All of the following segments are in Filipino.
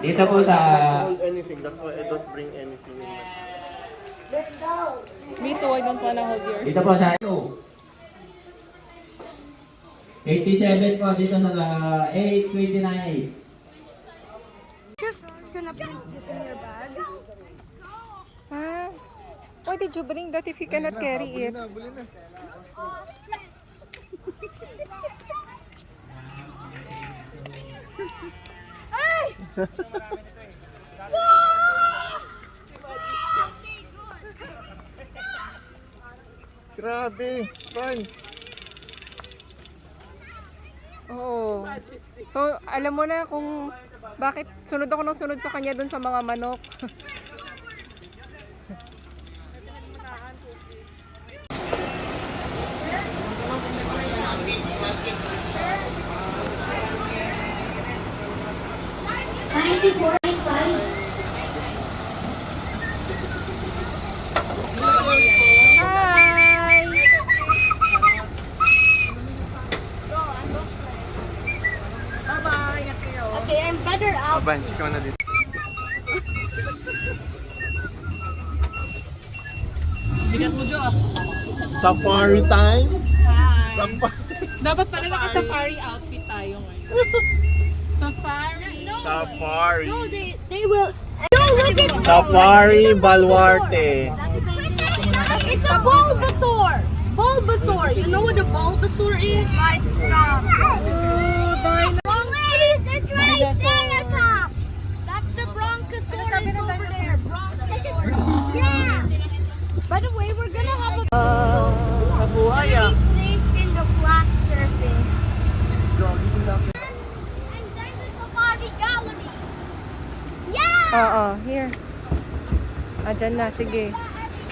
Dito po sa... hold anything. That's why I don't bring anything in my... Me too, I don't wanna hold yours. Dito po sa... 87 po dito sa 829. Just gonna place this in your bag. Ah, why did you bring that if you cannot carry it? Grabe! Fun! Oo. So, alam mo na kung bakit sunod ako ng sunod sa kanya dun sa mga manok. Hi! Okay, I'm better out. Abanch ka na dito. Safari time? Dapat pala naka-safari outfit tayo ngayon. Safari! Safari! No, they will. No, look at Safari Baluarte. It's a Bulbasaur. Bulbasaur. You know what a Bulbasaur is? Like stop. The Triceratops. That's the Bronchosaurus over there. Bronchosaurus. Yeah. By the way, we're gonna have a place in the flat surface. And there's a safari gallery. Yeah. Oo, here. Ah, dyan na, sige.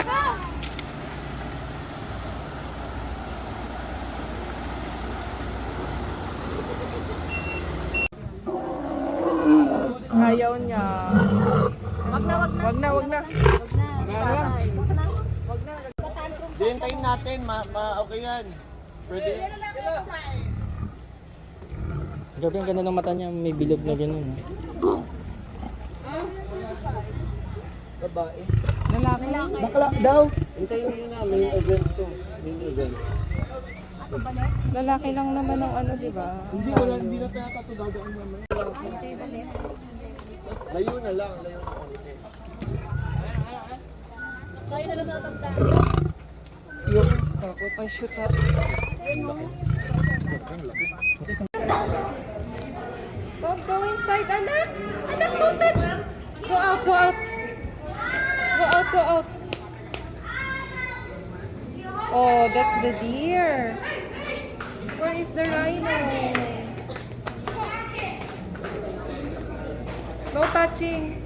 Go. Ayaw niya. Wag na. Wag na. Hintayin natin, okay yan. Pwede. Grabe ang ganda ng mata niya, may bilog na gano'n. Lalaki. Bakla daw. Hintayin nyo na, may event to. May event. Lalaki lang naman ang ano, di ba? Hindi na tayo katudadaan naman. Layo na lang, layo na konti. Ay, shoot up. Bob, go inside, anak! Anak, don't touch! Go out, go out! Go out, go out! Oh, that's the deer. Where is the rhino? No touching.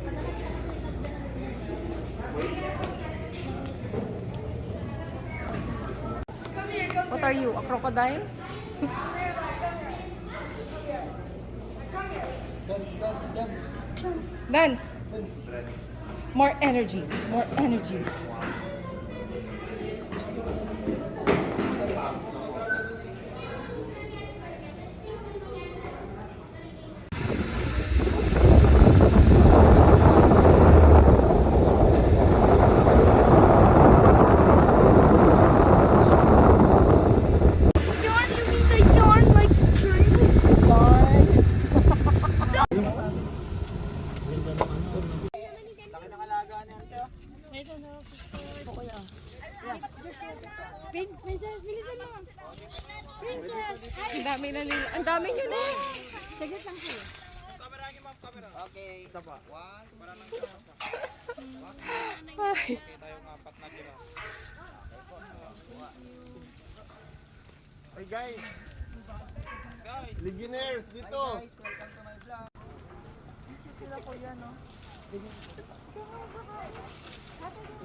What are you, a crocodile? Dance. More energy, more energy. Yarn, you mean the yarn like string? Princess, bilisan mo. Princess. Ang dami na nila. Ang dami nyo na. Saglit lang kayo. Okay, isa pa. Ay. Hey guys! Legionnaires, dito!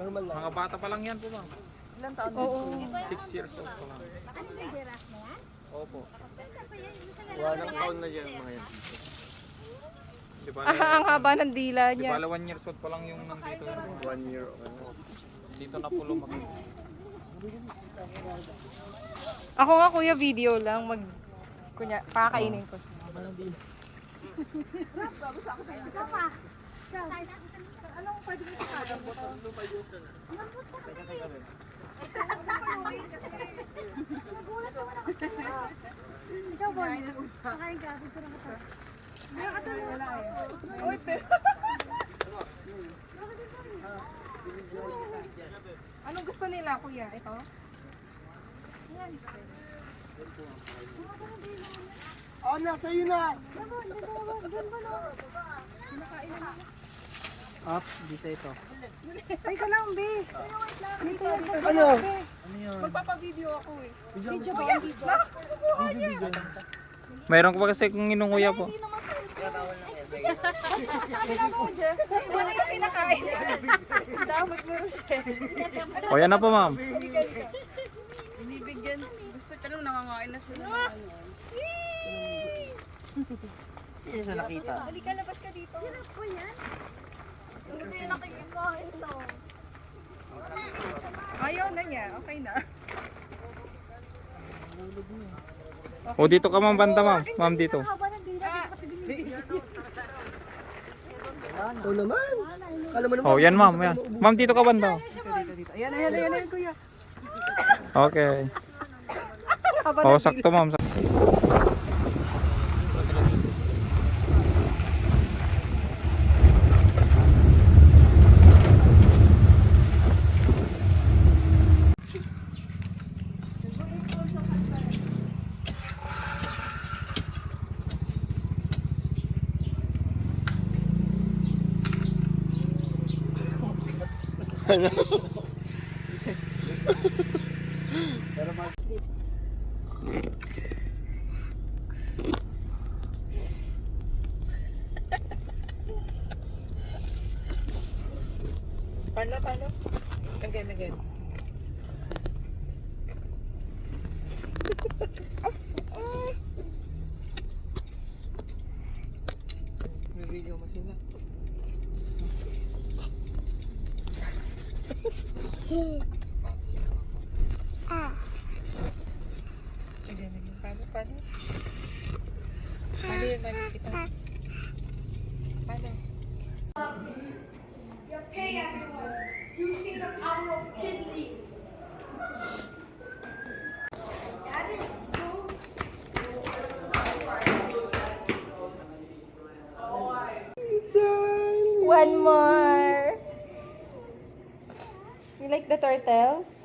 Normal lang. Mga bata pa lang yan po, ma'am. Oo. 6 years old pa lang. Ano ba yung giraffe na yan? Opo. Walang taon na yan mga yan. Di ba, Ang haba ng dila di niya. ba 1 years old pa lang yung nandito. 1 year old. Dito na po lumaki. Ako nga kuya video lang kunya pakakainin ko. Ikaw pa. Anong gusto nila, kuya? Ito? Oh, nasa iyo na! Up, dito ito. Ay, ka lang, be. Dito, Ano? magpapavideo ako eh. Video ba? Video. Mayroon ko pa kasi kung inunguya po. Wala yung pinakain. Damot mo rin siya. O yan na po ma'am. Binibigyan. Gusto ka nung nangangain na sila. Hindi siya nakita. Halika, labas ka dito. Hirap ko yan. Hindi nakikikain to. Ayaw na niya. Okay na. O dito ka ma'am, banda ma'am. Ma'am dito. Oo naman. Alam mo naman. O yan ma'am. Yan. Ma'am dito ka banda. Ayan, kuya. Okay. O sakto ma'am. Paano? Again. May video mo sila. Again. Paano? Paano yung malis kita? Paano? Hey everyone, you see the power of kidneys. One more. You like the turtles?